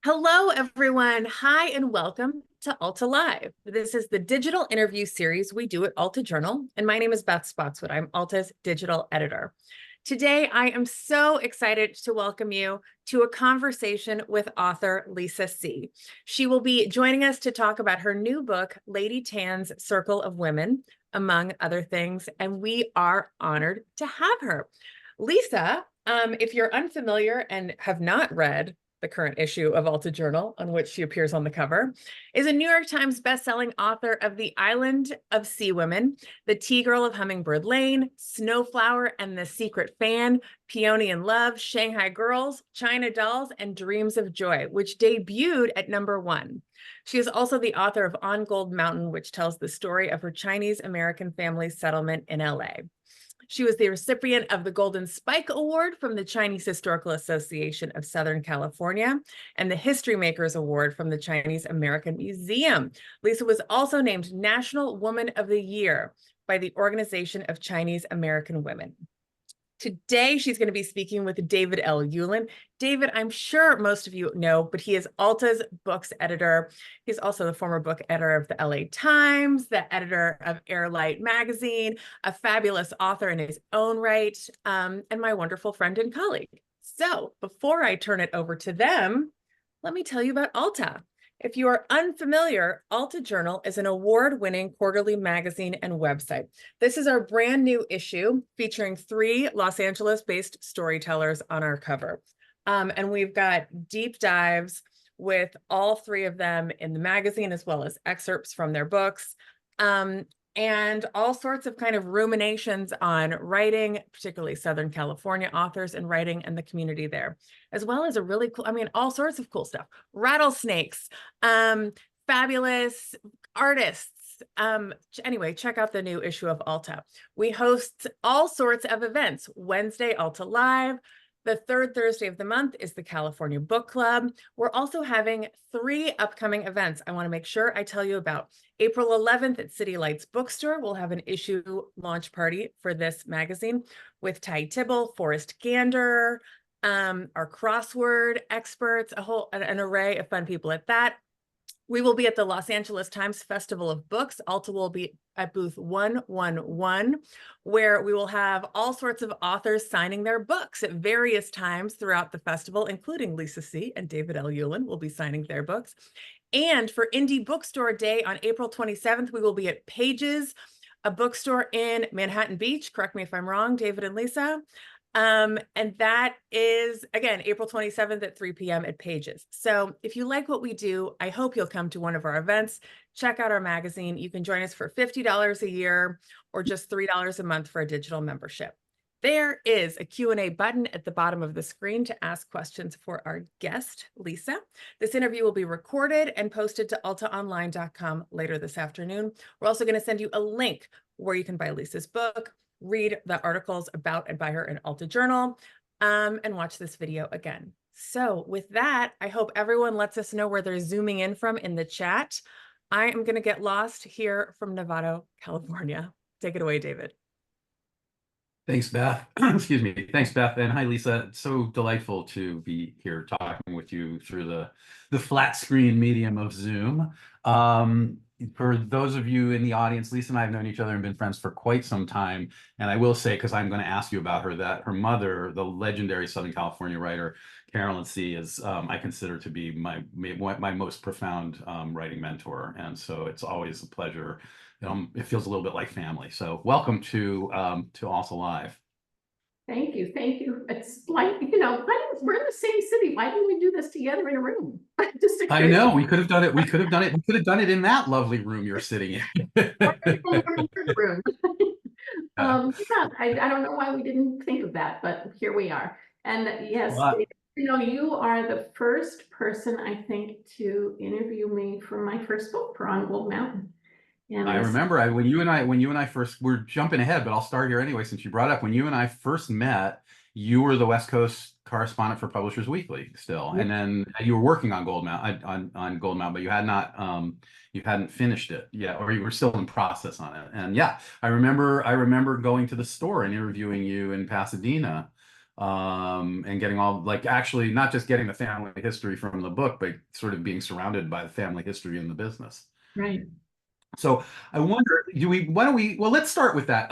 Hello, everyone. Hi, and welcome to Alta Live. This is the digital interview series we do at Alta Journal, and my name is Beth Spotswood. I'm Alta's digital editor. Today, I am so excited to welcome you to a conversation with author Lisa See. She will be joining us to talk about her new book, Lady Tan's Circle of Women, among other things, and we are honored to have her. Lisa, if you're unfamiliar and have not read the current issue of Alta Journal, on which she appears on the cover, is a New York Times bestselling author of The Island of Sea Women, The Tea Girl of Hummingbird Lane, Snowflower and the Secret Fan, Peony in Love, Shanghai Girls, China Dolls, and Dreams of Joy, which debuted at #1. She is also the author of On Gold Mountain, which tells the story of her Chinese American family's settlement in LA. She was the recipient of the Golden Spike Award from the Chinese Historical Association of Southern California and the History Makers Award from the Chinese American Museum. Lisa was also named National Woman of the Year by the Organization of Chinese American Women. Today, she's going to be speaking with David L. Ulin. David, I'm sure most of you know, but he is Alta's books editor. He's also the former book editor of the LA Times, the editor of Airlight magazine, a fabulous author in his own right, and my wonderful friend and colleague. So before I turn it over to them, let me tell you about Alta. If you are unfamiliar, Alta Journal is an award-winning quarterly magazine and website. This is our brand new issue featuring 3 Los Angeles-based storytellers on our cover. And we've got deep dives with all 3 of them in the magazine, as well as excerpts from their books. And all sorts of kind of ruminations on writing, particularly Southern California authors and writing and the community there, as well as a really cool, all sorts of cool stuff. Rattlesnakes, fabulous artists. Anyway, check out the new issue of Alta. We host all sorts of events. Wednesday, Alta Live. The 3rd Thursday of the month is the California Book Club. We're also having 3 upcoming events I want to make sure I tell you about. April 11th at City Lights Bookstore, we'll have an issue launch party for this magazine with Ty Tibble, Forrest Gander, our crossword experts, an array of fun people at that. We will be at the Los Angeles Times Festival of Books. Alta will be at booth 111, where we will have all sorts of authors signing their books at various times throughout the festival, including Lisa See and David L. Ulin will be signing their books. And for Indie Bookstore Day on April 27th, we will be at Pages, a bookstore in Manhattan Beach. Correct me if I'm wrong, David and Lisa. And that is, again, April 27th at 3 p.m. at Pages. So if you like what we do, I hope you'll come to one of our events. Check out our magazine. You can join us for $50 a year or just $3 a month for a digital membership. There is a Q&A button at the bottom of the screen to ask questions for our guest, Lisa. This interview will be recorded and posted to altaonline.com later this afternoon. We're also going to send you a link where you can buy Lisa's book, read the articles about and by her in Alta Journal, and watch this video again. So with that, I hope everyone lets us know where they're zooming in from in the chat. I am going to get lost here from Novato, California. Take it away, David. Thanks, Beth. Excuse me. Thanks, Beth. And hi, Lisa. It's so delightful to be here talking with you through the flat screen medium of Zoom. For those of you in the audience, Lisa and I have known each other and been friends for quite some time. And I will say, because I'm going to ask you about her, that her mother, the legendary Southern California writer, Carolyn C., is I consider to be my most profound writing mentor. And so it's always a pleasure. It feels a little bit like family. So welcome to Alta Live. Thank you. Thank you. It's like, we're in the same city. Why didn't we do this together in a room? I know we could have done it. We could have done it. We could have done it in that lovely room you're sitting in. Room. I don't know why we didn't think of that, but here we are. And yes, you are the first person, I think, to interview me for my first book, for On Gold Mountain. And I remember when you and I first, we're jumping ahead, but I'll start here anyway, since you brought up when you and I first met, you were the West Coast correspondent for Publishers Weekly still. Yep. And then you were working on Gold Mountain, on Gold Mountain, but you had not, you hadn't finished it yet, or you were still in process on it. And yeah, I remember going to the store and interviewing you in Pasadena and getting all, like, actually not just getting the family history from the book, but sort of being surrounded by the family history in the business. Right. So I wonder, why don't we, well, let's start with that.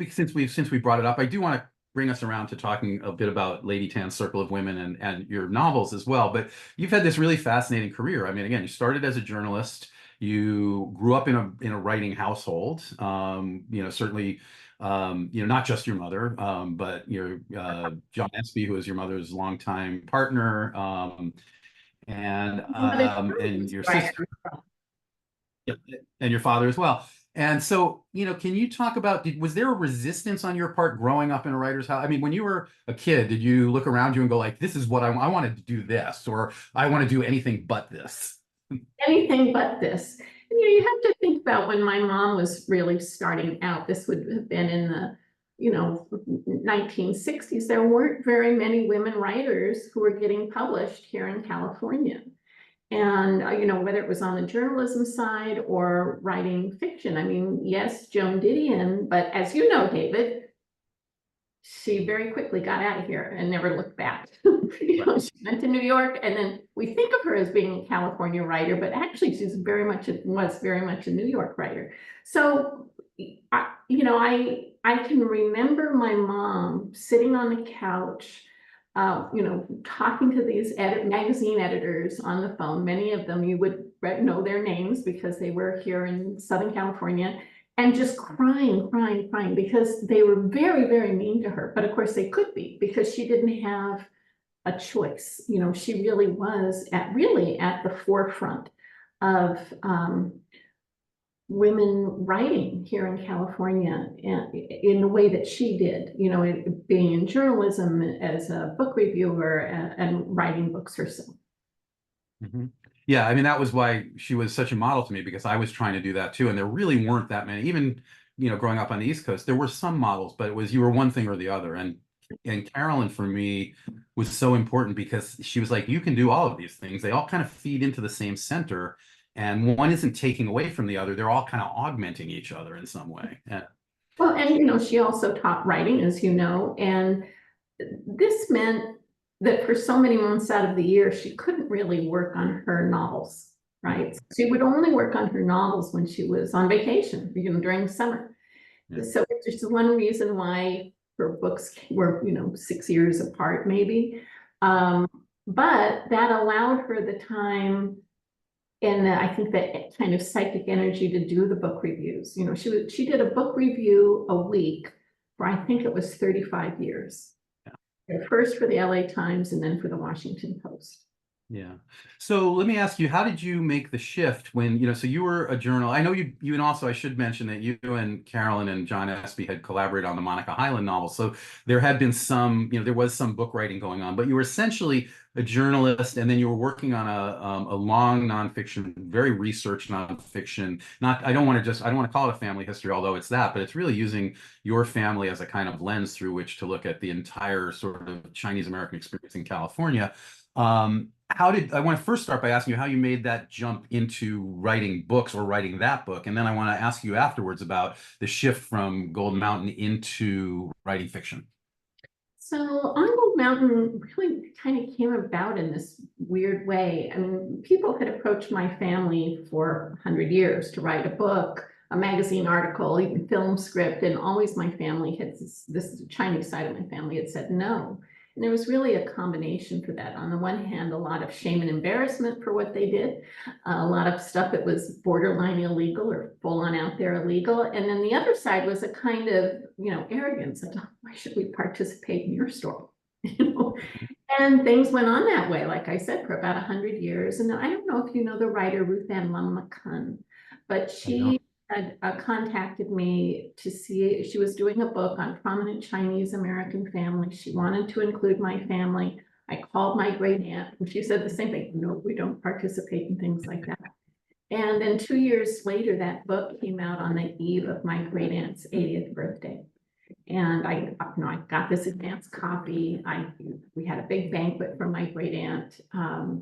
Since we brought it up, I do want to bring us around to talking a bit about Lady Tan's Circle of Women and your novels as well. But you've had this really fascinating career. I mean, again, you started as a journalist. You grew up in a writing household. Certainly, not just your mother, but your John Espy, who was your mother's longtime partner, and your sister. Yep, and your father as well. And so, can you talk about, was there a resistance on your part growing up in a writer's house? I mean, when you were a kid, did you look around you and go like, this is what I wanted to do this, or I want to do anything but this? Anything but this. And, you have to think about when my mom was really starting out, this would have been in the, 1960s. There weren't very many women writers who were getting published here in California. And, whether it was on the journalism side or writing fiction. I mean, yes, Joan Didion, but as you know, David, she very quickly got out of here and never looked back. She went to New York, and then we think of her as being a California writer, but actually was very much a New York writer. So, I can remember my mom sitting on the couch, talking to these magazine editors on the phone. Many of them you would know their names because they were here in Southern California, and just crying because they were very, very mean to her. But of course they could be, because she didn't have a choice. She really was at the forefront of women writing here in California in the way that she did, being in journalism as a book reviewer and writing books herself. Mm-hmm. Yeah, I mean, that was why she was such a model to me, because I was trying to do that too. And there really weren't that many, even, growing up on the East Coast, there were some models, but it was, you were one thing or the other. And Carolyn, for me, was so important because she was like, you can do all of these things. They all kind of feed into the same center. And one isn't taking away from the other. They're all kind of augmenting each other in some way. Yeah. Well, and, she also taught writing, as you know, and this meant that for so many months out of the year, she couldn't really work on her novels, right? She would only work on her novels when she was on vacation, during the summer. Yeah. So it's just one reason why her books were, 6 years apart, maybe. But that allowed her the time and I think that kind of psychic energy to do the book reviews. She did a book review a week for, I think it was 35 years. Yeah. First for the LA Times and then for the Washington Post. Yeah. So let me ask you, how did you make the shift when, so you were a journal. I know you and also I should mention that you and Carolyn and John Espy had collaborated on the Monica Highland novel. So there had been some, there was some book writing going on, but you were essentially a journalist, and then you were working on a long nonfiction, very researched nonfiction. I don't want to call it a family history, although it's that, but it's really using your family as a kind of lens through which to look at the entire sort of Chinese American experience in California. I want to first start by asking you how you made that jump into writing books or writing that book. And then I want to ask you afterwards about the shift from Gold Mountain into writing fiction. So On Gold Mountain really kind of came about in this weird way. I mean, people had approached my family for 100 years to write a book, a magazine article, even film script, and always my family had this Chinese side of my family had said no. And there was really a combination for that. On the one hand, a lot of shame and embarrassment for what they did, a lot of stuff that was borderline illegal or full on out there illegal. And then the other side was a kind of, arrogance of, why should we participate in your story? And things went on that way, like I said, for about 100 years. And I don't know if you know the writer Ruth Ann Lum-McCunn, but she had contacted me to see, she was doing a book on prominent Chinese American families. She wanted to include my family. I called my great aunt and she said the same thing. No, we don't participate in things like that. And then 2 years later, that book came out on the eve of my great aunt's 80th birthday. And I got this advance copy. We had a big banquet for my great aunt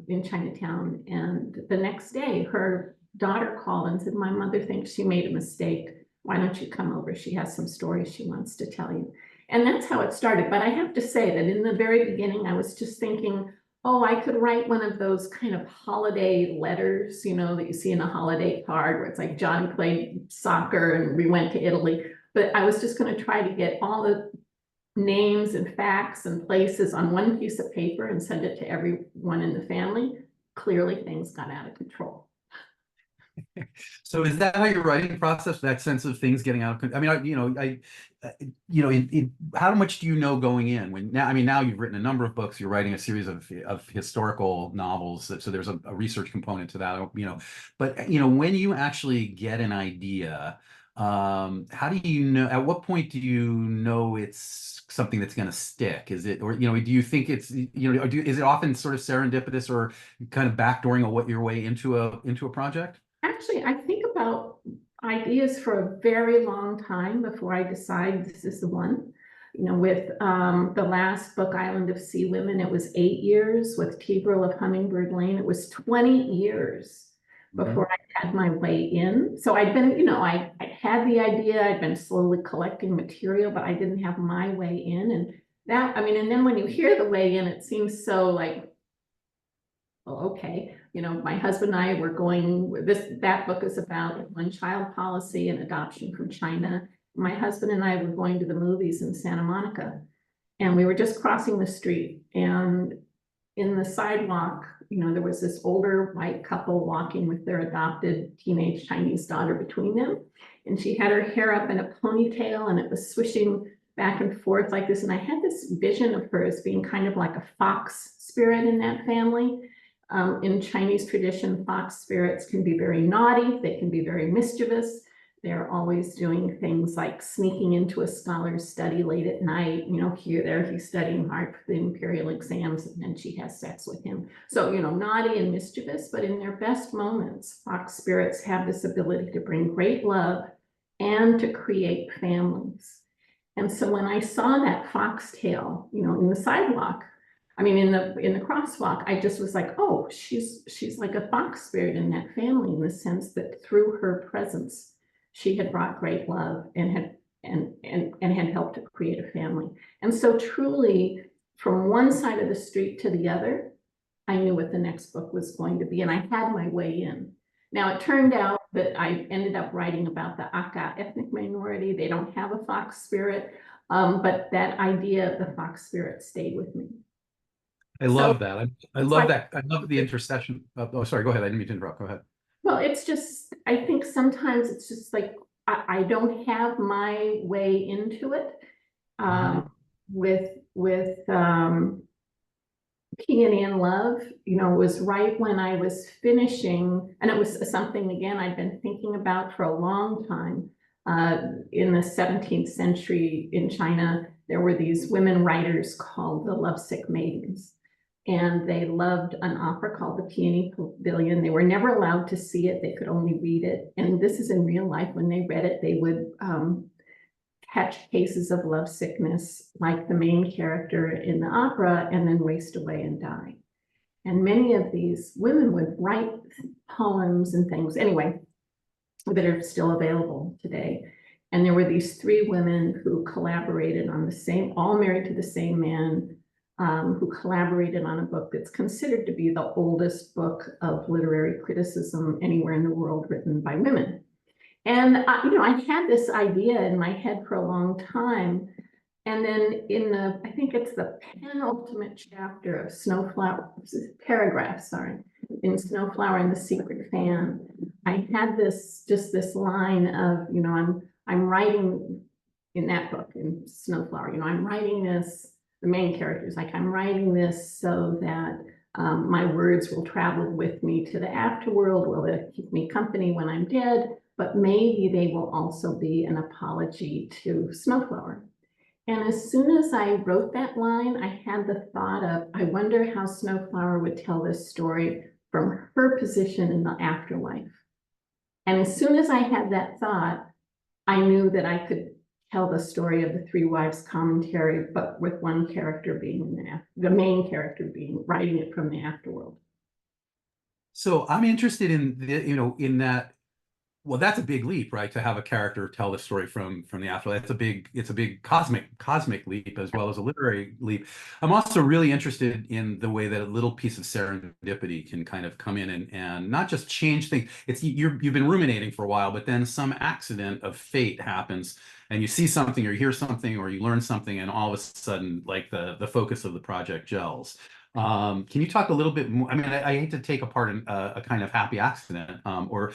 in Chinatown. And the next day, her daughter called and said, my mother thinks she made a mistake. Why don't you come over? She has some stories she wants to tell you. And that's how it started. But I have to say that in the very beginning, I was just thinking, oh, I could write one of those kind of holiday letters, you know, that you see in a holiday card where it's like John played soccer and we went to Italy. But I was just going to try to get all the names and facts and places on one piece of paper and send it to everyone in the family. Clearly, things got out of control. So is that how your writing process, that sense of things getting out of control? I mean, how much do you know going in? When now, I mean, now you've written a number of books, you're writing a series of historical novels, so there's a research component to that, but when you actually get an idea, how do you know, at what point do you know it's something that's going to stick? Is it, or, do you think it's, is it often sort of serendipitous or kind of backdooring your way into a project? Actually, I think about ideas for a very long time before I decide this is the one. With the last book, Island of Sea Women, it was 8 years. With Tigrel of Hummingbird Lane, it was 20 years before I had my way in. So I'd been, I had the idea, I'd been slowly collecting material, but I didn't have my way in. And that, I mean, and then when you hear the way in, it seems so like, well, okay, my husband and I were going, that book is about one-child policy and adoption from China. My husband and I were going to the movies in Santa Monica, and we were just crossing the street, and in the sidewalk, there was this older white couple walking with their adopted teenage Chinese daughter between them, and she had her hair up in a ponytail, and it was swishing back and forth like this, and I had this vision of her as being kind of like a fox spirit in that family. In Chinese tradition, fox spirits can be very naughty. They can be very mischievous. They're always doing things like sneaking into a scholar's study late at night. There he's studying hard for the imperial exams, and then she has sex with him. So, naughty and mischievous, but in their best moments, fox spirits have this ability to bring great love and to create families. And so when I saw that foxtail, in the sidewalk, I mean, in the crosswalk, I just was like, oh, she's like a fox spirit in that family, in the sense that through her presence, she had brought great love and had helped to create a family. And so truly, from one side of the street to the other, I knew what the next book was going to be, and I had my way in. Now, it turned out that I ended up writing about the Aka ethnic minority. They don't have a fox spirit, but that idea of the fox spirit stayed with me. I love that. I love that. I love the intercession. Oh, sorry. Go ahead. I didn't mean to interrupt. Go ahead. Well, it's just, I think sometimes it's just like, I don't have my way into it. With Peony and Love, it was right when I was finishing, and it was something, again, I'd been thinking about for a long time. In the 17th century in China, there were these women writers called the lovesick maidens. And they loved an opera called The Peony Pavilion. They were never allowed to see it. They could only read it. And this is in real life. When they read it, they would catch cases of love sickness like the main character in the opera, and then waste away and die. And many of these women would write poems and things, anyway, that are still available today. And there were these 3 women who collaborated on the same, all married to the same man, who collaborated on a book that's considered to be the oldest book of literary criticism anywhere in the world written by women. And, I had this idea in my head for a long time. And then I think it's the penultimate chapter of Snowflower, in Snowflower and the Secret Fan, I had this line of, I'm writing in that book, in Snowflower, I'm writing this, the main characters, like, I'm writing this so that my words will travel with me to the afterworld, will keep me company when I'm dead, but maybe they will also be an apology to Snowflower. And as soon as I wrote that line, I had the thought of, I wonder how Snowflower would tell this story from her position in the afterlife. And as soon as I had that thought, I knew that I could tell the story of the 3 Wives commentary, but with one character being the main character being writing it from the afterworld. So I'm interested in in that Well, that's a big leap, right? To have a character tell the story from the afterlife. It's a big cosmic leap as well as a literary leap. I'm also really interested in the way that a little piece of serendipity can kind of come in and not just change things. You've been ruminating for a while, but then some accident of fate happens and you see something or you hear something or you learn something, and all of a sudden, like the focus of the project gels. Can you talk a little bit more? I mean, I hate to take apart a kind of happy accident, but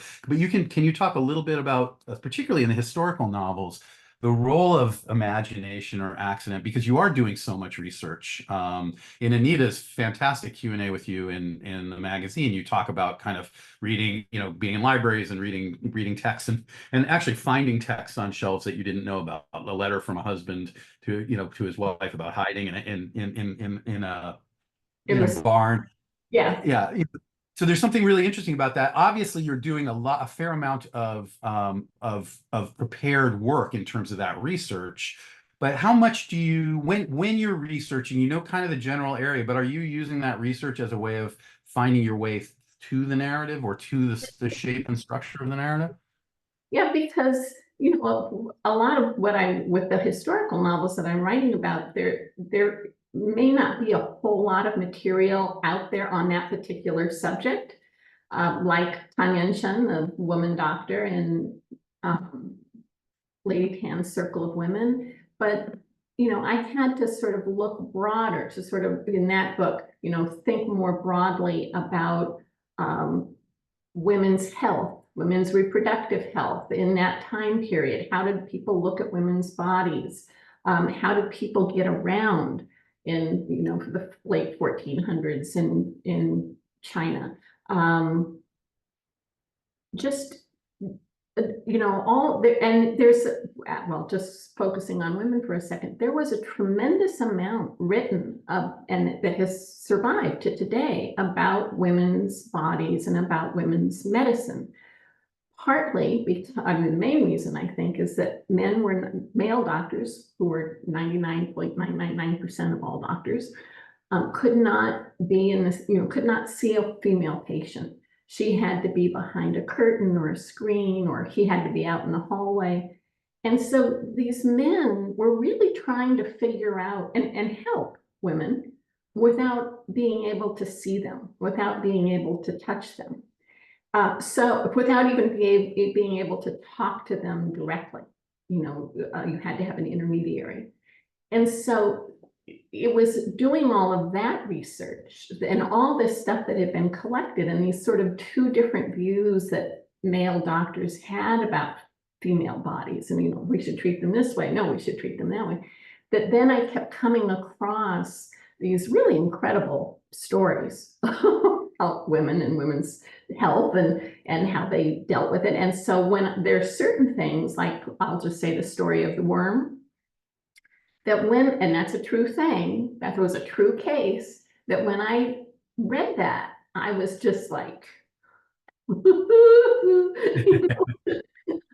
can you talk a little bit about, particularly in the historical novels, the role of imagination or accident, because you are doing so much research. In Anita's fantastic Q&A with you in the magazine, you talk about kind of reading, being in libraries and reading texts and actually finding texts on shelves that you didn't know about. A letter from a husband to his wife about hiding in a It was, barn. yeah. Yeah. So there's something really interesting about that. Obviously, you're doing a fair amount of prepared work in terms of that research. But how much do you, when you're researching, kind of the general area, but are you using that research as a way of finding your way to the narrative or to the shape and structure of the narrative? Yeah, because, a lot of with the historical novels that I'm writing about, there may not be a whole lot of material out there on that particular subject. Like Tanya Chen, the woman doctor in Lady Tan's Circle of Women. But, I had to sort of look broader to sort of, in that book, think more broadly about women's health, women's reproductive health in that time period. How did people look at women's bodies? How did people get around in, the late 1400s in China? Just, and there's, well, just focusing on women for a second, there was a tremendous amount written and that has survived to today about women's bodies and about women's medicine. Partly because, the main reason I think is that male doctors, who were 99.999% of all doctors, could not be in this, could not see a female patient. She had to be behind a curtain or a screen, or he had to be out in the hallway. And so these men were really trying to figure out and help women without being able to see them, without being able to touch them. So without even being able to talk to them directly, you had to have an intermediary. And so it was doing all of that research and all this stuff that had been collected, and these sort of two different views that male doctors had about female bodies. And, we should treat them this way. No, we should treat them that way. That then I kept coming across these really incredible stories about women and women's health and how they dealt with it. And so when there's certain things, like I'll just say the story of the worm, and that's a true thing, that was a true case, that when I read that, I was just like, I'm gonna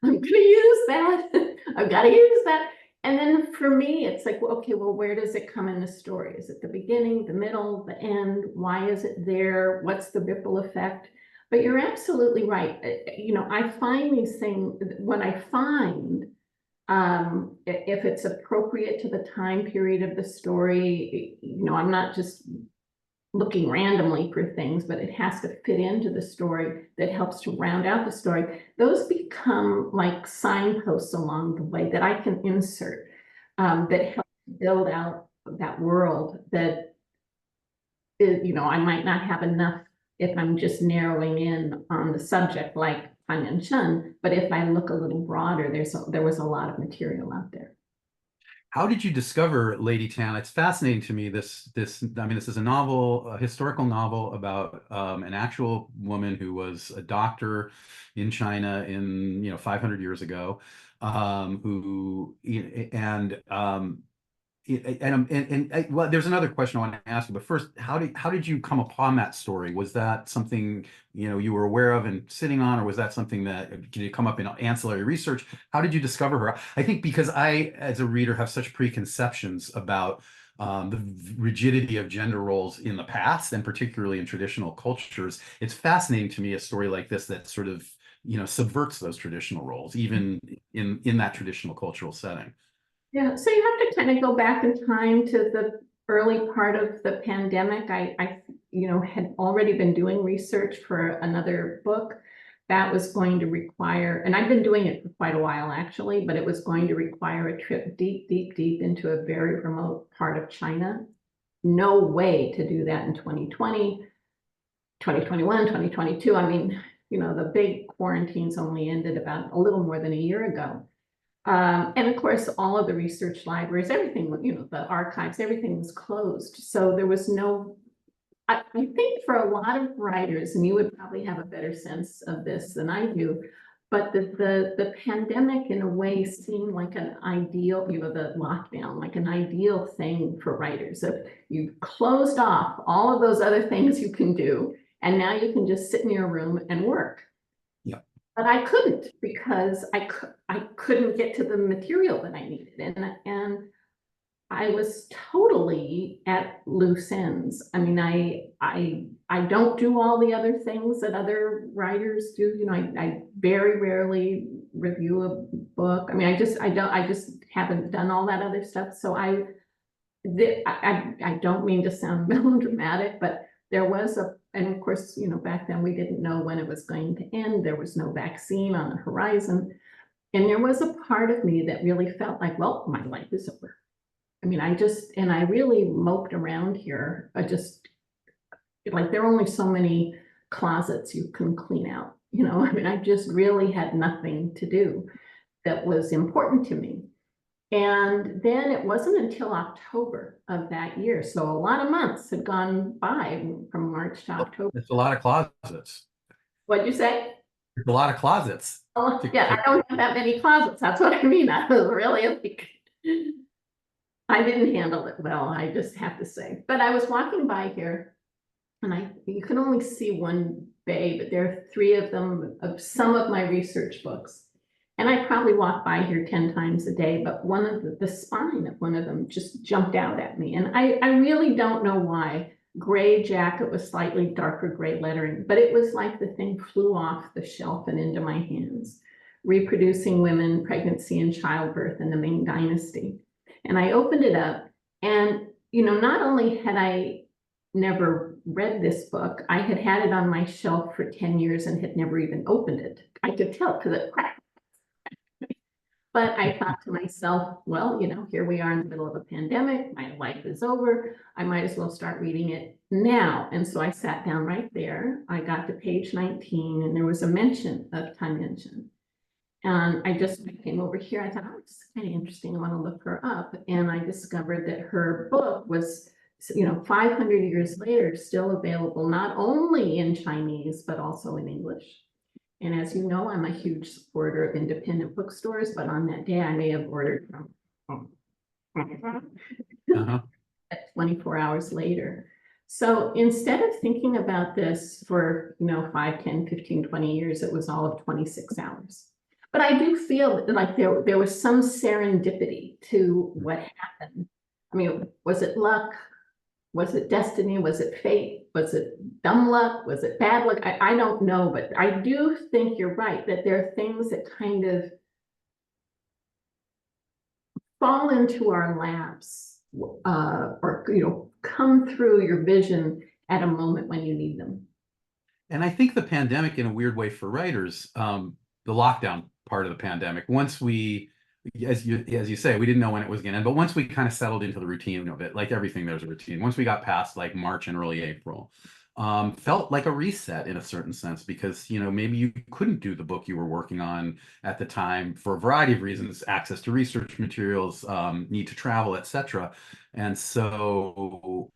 use that. I've got to use that. And then for me, it's like, well, okay, well, where does it come in the story? Is it the beginning, the middle, the end? Why is it there? What's the ripple effect? But you're absolutely right. I find these things, when I find if it's appropriate to the time period of the story, I'm not just looking randomly for things, but it has to fit into the story that helps to round out the story. Those become like signposts along the way that I can insert that help build out that world that I might not have enough if I'm just narrowing in on the subject like Tanya Chen, but if I look a little broader, there was a lot of material out there. How did you discover Lady Tan? It's fascinating to me. This is a novel, a historical novel about an actual woman who was a doctor in China in 500 years ago, well, there's another question I want to ask you, but first, how did you come upon that story? Was that something you were aware of and sitting on, or was that something that did it come up in ancillary research? How did you discover her? I think because I, as a reader, have such preconceptions about the rigidity of gender roles in the past, and particularly in traditional cultures. It's fascinating to me, a story like this that sort of subverts those traditional roles, even in that traditional cultural setting. Yeah, so you have to kind of go back in time to the early part of the pandemic. I had already been doing research for another book that was going to require, and I've been doing it for quite a while actually, but it was going to require a trip deep, deep, deep into a very remote part of China. No way to do that in 2020, 2021, 2022. I mean, the big quarantines only ended about a little more than a year ago. And of course, all of the research libraries, everything, the archives, everything was closed. So there was no, I think for a lot of writers, and you would probably have a better sense of this than I do, but the pandemic in a way seemed like an ideal, the lockdown, like an ideal thing for writers. That you've closed off all of those other things you can do, and now you can just sit in your room and work. But I couldn't, because I couldn't get to the material that I needed. And I was totally at loose ends. I mean, I don't do all the other things that other writers do. I very rarely review a book. I mean, I just haven't done all that other stuff. So I don't mean to sound melodramatic, but there was and of course, back then we didn't know when it was going to end. There was no vaccine on the horizon. And there was a part of me that really felt like, well, my life is over. I mean, I really moped around here. Like, there are only so many closets you can clean out, I mean, I just really had nothing to do that was important to me. And then it wasn't until October of that year. So a lot of months had gone by from March to October. It's a lot of closets. What'd you say? It's a lot of closets. Oh, yeah, I don't have that many closets. That's what I mean. I was really like, I didn't handle it well, I just have to say. But I was walking by here, and you can only see one bay, but there are 3 of them, of some of my research books. And I probably walk by here 10 times a day, but one of the spine of one of them just jumped out at me. And I really don't know why. Gray jacket with slightly darker gray lettering, but it was like the thing flew off the shelf and into my hands. Reproducing Women, Pregnancy and Childbirth in the Ming Dynasty. And I opened it up, and, not only had I never read this book, I had had it on my shelf for 10 years and had never even opened it. I could tell because it cracked. But I thought to myself, well, here we are in the middle of a pandemic. My life is over. I might as well start reading it now. And so I sat down right there. I got to page 19, and there was a mention of Tanmention. And I came over here. I thought, oh, it's kind of interesting. I want to look her up. And I discovered that her book was, 500 years later, still available, not only in Chinese, but also in English. And as you know, I'm a huge supporter of independent bookstores, but on that day I may have ordered from 24 hours later. So instead of thinking about this for, 5, 10, 15, 20 years, it was all of 26 hours. But I do feel like there was some serendipity to what happened. I mean, was it luck? Was it destiny? Was it fate? Was it dumb luck? Was it bad luck? I don't know, but I do think you're right that there are things that kind of fall into our laps, or come through your vision at a moment when you need them. And I think the pandemic, in a weird way for writers, the lockdown part of the pandemic, once we, as you say, we didn't know when it was going to end, but once we kind of settled into the routine of it, like everything, there's a routine. Once we got past like March and early April, felt like a reset in a certain sense, because maybe you couldn't do the book you were working on at the time for a variety of reasons: access to research materials, need to travel, etc. And so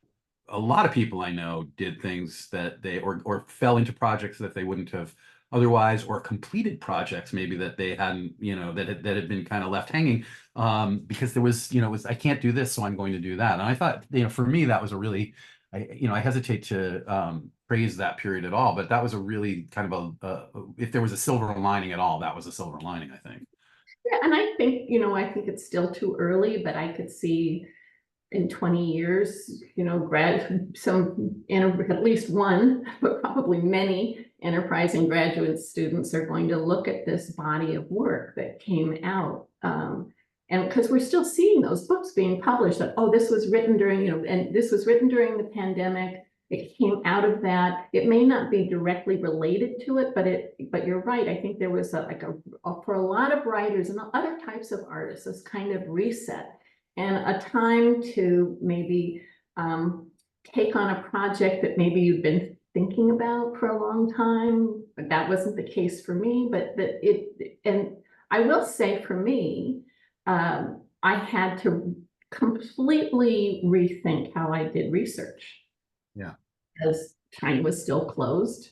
a lot of people I know did things that they or fell into projects that they wouldn't have otherwise, or completed projects maybe that they hadn't, that had been kind of left hanging, because there was, it was, I can't do this, so I'm going to do that. And I thought, for me, that was a really, I hesitate to praise that period at all, but that was a really kind of if there was a silver lining at all, that was a silver lining, I think. Yeah, and I think, I think it's still too early, but I could see in 20 years, at least one, but probably many enterprising graduate students are going to look at this body of work that came out. And because we're still seeing those books being published, that, oh, this was written during, and this was written during the pandemic. It came out of that. It may not be directly related to it, but you're right. I think there was for a lot of writers and other types of artists, this kind of reset and a time to maybe take on a project that maybe you've been thinking about for a long time. But that wasn't the case for me. And I will say for me, I had to completely rethink how I did research. Yeah. Because China was still closed.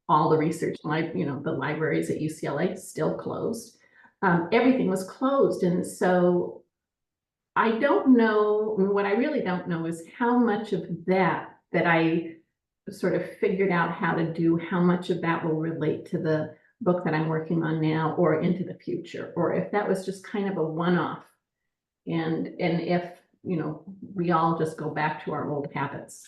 All the research, the libraries at UCLA still closed. Everything was closed. And so I don't know, what I really don't know is how much of that I sort of figured out how to do, how much of that will relate to the book that I'm working on now or into the future, or if that was just kind of a one-off. And if, we all just go back to our old habits.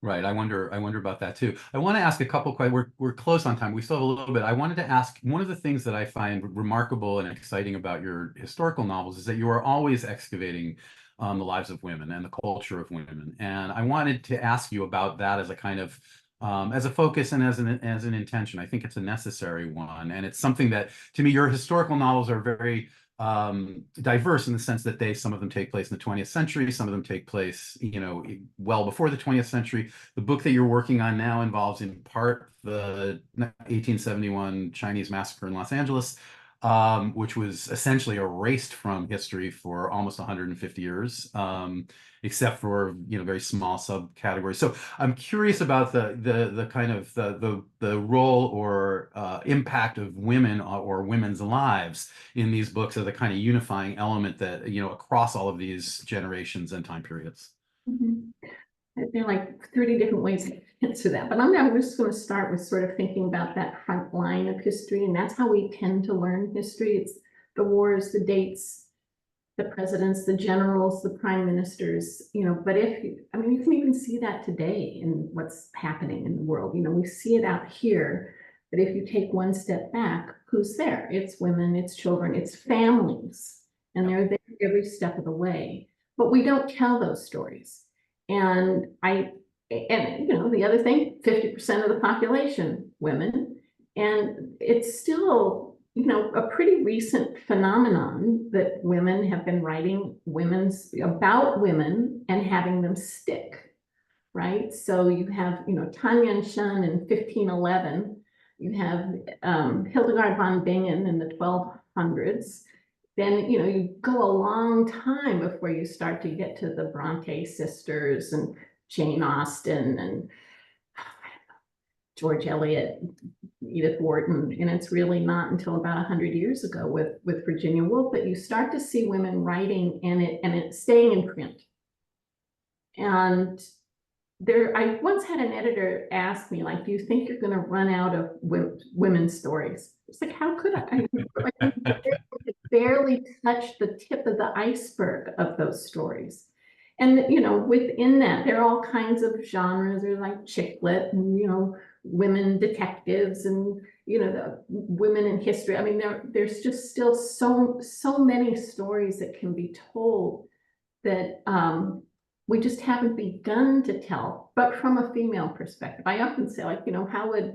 Right. I wonder about that too. I want to ask a couple questions. We're close on time. We still have a little bit. I wanted to ask, one of the things that I find remarkable and exciting about your historical novels is that you are always excavating the lives of women and the culture of women. And I wanted to ask you about that as a kind of as a focus and as an intention. I think it's a necessary one. And it's something that, to me, your historical novels are very diverse in the sense that some of them take place in the 20th century, some of them take place, well before the 20th century. The book that you're working on now involves in part the 1871 Chinese massacre in Los Angeles, which was essentially erased from history for almost 150 years, except for very small subcategories. So I'm curious about the kind of the role or impact of women or women's lives in these books as a kind of unifying element that across all of these generations and time periods. Mm-hmm. There are like 30 different ways to answer that, but I'm just going to start with sort of thinking about that front line of history, and that's how we tend to learn history. It's the wars, the dates, the presidents, the generals, the prime ministers, but you can even see that today in what's happening in the world. We see it out here, but if you take one step back, who's there? It's women, it's children, it's families, and they're there every step of the way, but we don't tell those stories. And the other thing, 50% of the population, women, and it's still, a pretty recent phenomenon that women have been writing about women and having them stick, right? So you have, Tanya Shan in 1511, you have Hildegard von Bingen in the 1200s. Then, you go a long time before you start to get to the Bronte sisters and Jane Austen and George Eliot, Edith Wharton, and it's really not until about 100 years ago with Virginia Woolf that you start to see women writing and it staying in print. And I once had an editor ask me, do you think you're going to run out of women's stories? It's like, how could I? I barely touch the tip of the iceberg of those stories. And, within that, there are all kinds of genres. There's like chick lit and, women detectives and, the women in history. There's just still so many stories that can be told that we just haven't begun to tell, but from a female perspective. I often say, how would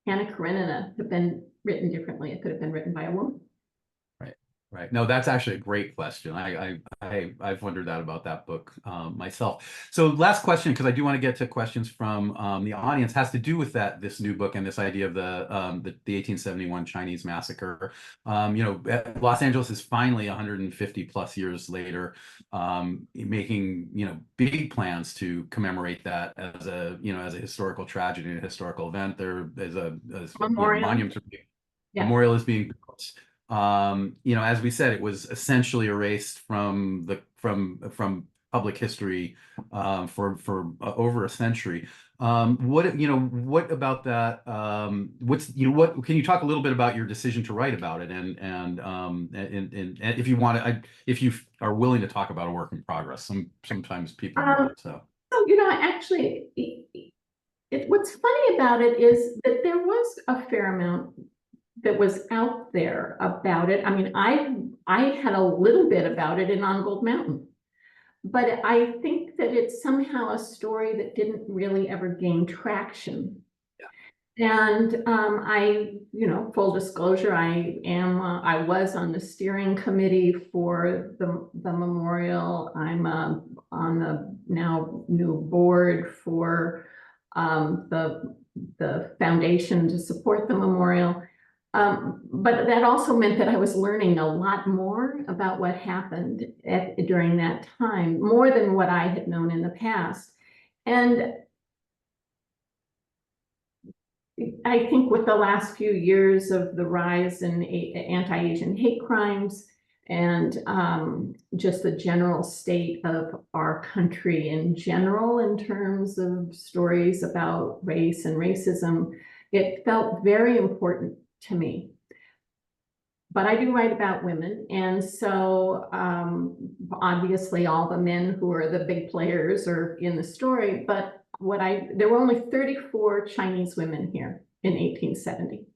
Anna Karenina have been written differently? It could have been written by a woman. Right. No, that's actually a great question. I've wondered that about that book myself. So last question, because I do want to get to questions from the audience, has to do with this new book and this idea of the 1871 Chinese massacre. Los Angeles is finally 150 plus years later, making big plans to commemorate that as a historical tragedy, a historical event. There is a monument, memorial is being built. As we said, it was essentially erased from public history for over a century. What about that? What can you talk a little bit about your decision to write about it, and if you want to, if you are willing to talk about a work in progress? Sometimes people do. Actually, what's funny about it is that there was a fair amount that was out there about it. I mean, I had a little bit about it in On Gold Mountain, but I think that it's somehow a story that didn't really ever gain traction. And full disclosure, I was on the steering committee for the memorial. I'm on the now new board for the foundation to support the memorial. But that also meant that I was learning a lot more about what happened during that time, more than what I had known in the past. And I think with the last few years of the rise in anti-Asian hate crimes and just the general state of our country in general in terms of stories about race and racism, it felt very important to me. But I do write about women, and so obviously all the men who are the big players are in the story, but there were only 34 Chinese women here in 1870.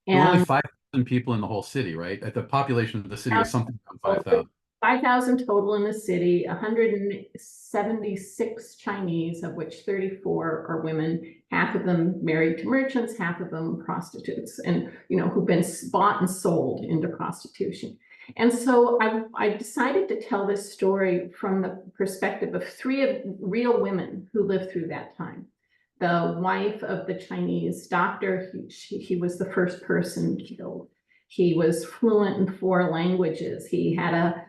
There were only And 5,000 people in the whole city, right? The population of the city was something around 5,000. 5,000 total in the city, 176 Chinese, of which 34 are women, half of them married to merchants, half of them prostitutes, and who've been bought and sold into prostitution. And so I decided to tell this story from the perspective of three real women who lived through that time. The wife of the Chinese doctor, he was the first person killed. He was fluent in 4 languages. He had a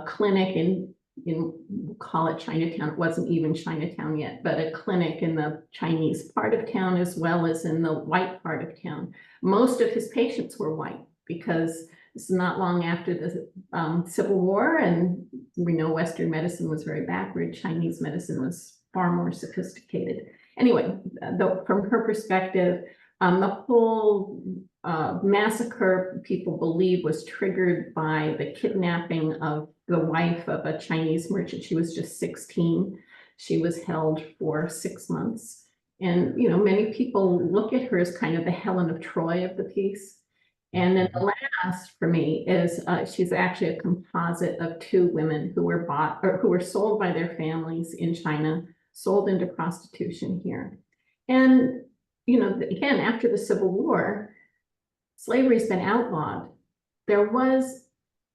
clinic in we'll call it Chinatown. It wasn't even Chinatown yet, but a clinic in the Chinese part of town as well as in the white part of town. Most of his patients were white because this is not long after the Civil War, and we know Western medicine was very backward. Chinese medicine was far more sophisticated. Anyway, from her perspective, the whole massacre, people believe, was triggered by the kidnapping of the wife of a Chinese merchant. She was just 16. She was held for 6 months. And, many people look at her as kind of the Helen of Troy of the piece. And then the last for me is she's actually a composite of 2 women who were bought or who were sold by their families in China, sold into prostitution here. And, again, after the Civil War, slavery's been outlawed. There was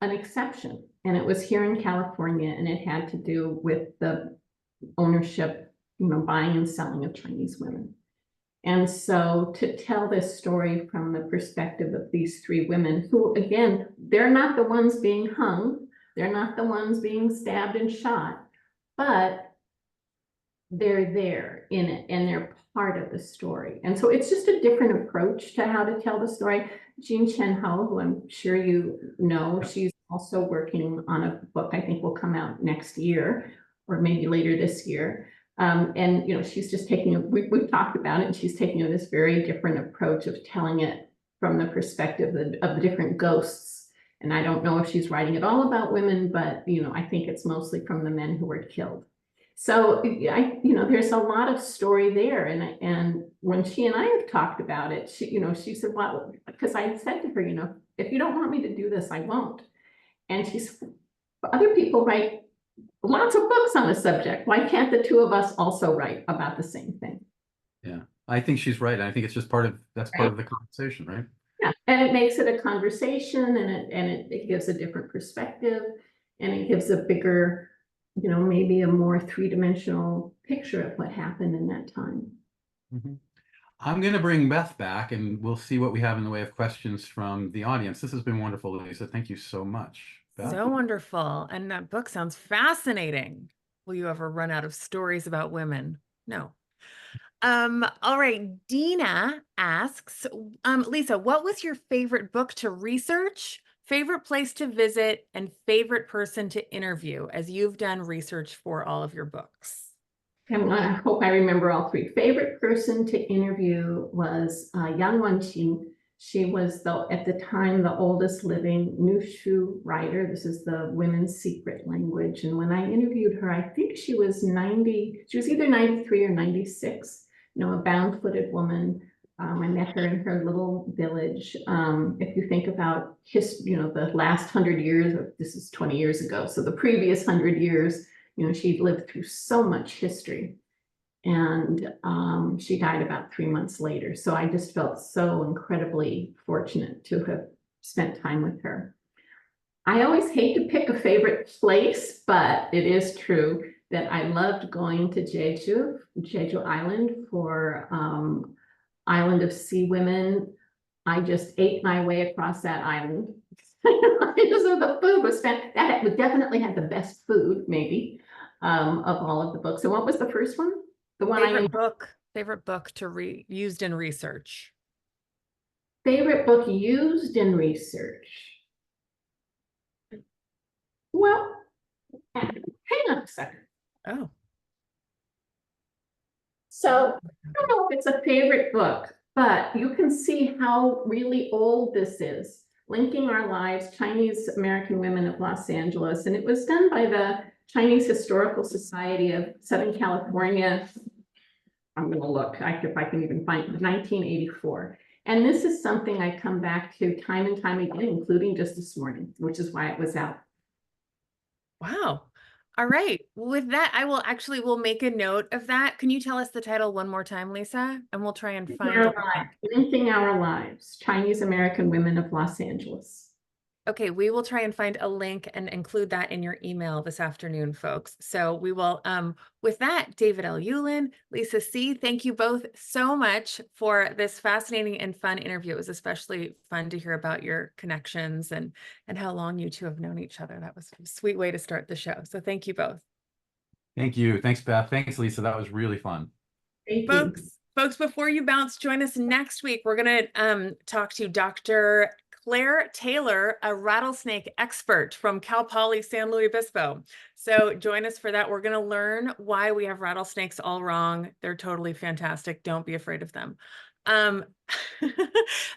an exception, and it was here in California, and it had to do with the ownership, buying and selling of Chinese women. And so to tell this story from the perspective of these 3 women who, again, they're not the ones being hung, they're not the ones being stabbed and shot, but they're there in it and they're part of the story. And so it's just a different approach to how to tell the story. Jean Chen Ho, who I'm sure you know, she's also working on a book I think will come out next year or maybe later this year. And she's just taking we've talked about it, and she's taking this very different approach of telling it from the perspective of the different ghosts. And I don't know if she's writing it all about women, but I think it's mostly from the men who were killed. So there's a lot of story there. And when she and I have talked about it, she said, well, because I said to her, if you don't want me to do this, I won't. And she's, other people write lots of books on the subject. Why can't the 2 of us also write about the same thing? Yeah, I think she's right. I think it's just part of the conversation, right? Yeah, and it makes it a conversation, and it gives a different perspective, and it gives a bigger, maybe a more 3-dimensional picture of what happened in that time. Mm-hmm. I'm going to bring Beth back, and we'll see what we have in the way of questions from the audience. This has been wonderful, Lisa. Thank you so much. Beth? So wonderful. And that book sounds fascinating. Will you ever run out of stories about women? No. All right. Dina asks, Lisa, what was your favorite book to research, favorite place to visit, and favorite person to interview as you've done research for all of your books? I hope I remember all 3. Favorite person to interview was Yang Wenqing. She was, at the time, the oldest living Nushu writer. This is the women's secret language. And when I interviewed her, I think she was 90, she was either 93 or 96. a bound-footed woman. I met her in her little village. If you think about history, the last 100 years, this is 20 years ago, so the previous 100 years, she'd lived through so much history. And she died about 3 months later. So I just felt so incredibly fortunate to have spent time with her. I always hate to pick a favorite place, but it is true that I loved going to Jeju Island for Island of Sea Women. I just ate my way across that island. So the food was that definitely had the best food, maybe, of all of the books. So what was the first one? The one Favorite book to used in research. Favorite book used in research. Well, hang on a second. Oh. So I don't know if it's a favorite book, but you can see how really old this is. Linking Our Lives, Chinese American Women of Los Angeles. And it was done by the Chinese Historical Society of Southern California. I'm going to look if I can even find it, 1984. And this is something I come back to time and time again, including just this morning, which is why it was out. Wow. All right. With that, we'll make a note of that. Can you tell us the title one more time, Lisa? And we'll try and find Linking Our Lives, Chinese American Women of Los Angeles. Okay, we will try and find a link and include that in your email this afternoon, folks. So we will, with that, David L. Ulin, Lisa C., thank you both so much for this fascinating and fun interview. It was especially fun to hear about your connections and how long you two have known each other. That was a sweet way to start the show. So thank you both. Thank you. Thanks, Beth. Thanks, Lisa. That was really fun. Thank you. Folks, before you bounce, join us next week. We're going to talk to Dr. Claire Taylor, a rattlesnake expert from Cal Poly San Luis Obispo. So join us for that. We're going to learn why we have rattlesnakes all wrong. They're totally fantastic. Don't be afraid of them.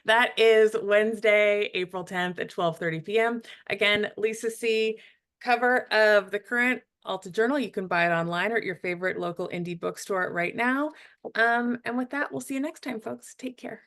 That is Wednesday, April 10th at 12:30 p.m. Again, Lisa C., cover of the current Alta Journal. You can buy it online or at your favorite local indie bookstore right now. And with that, we'll see you next time, folks. Take care.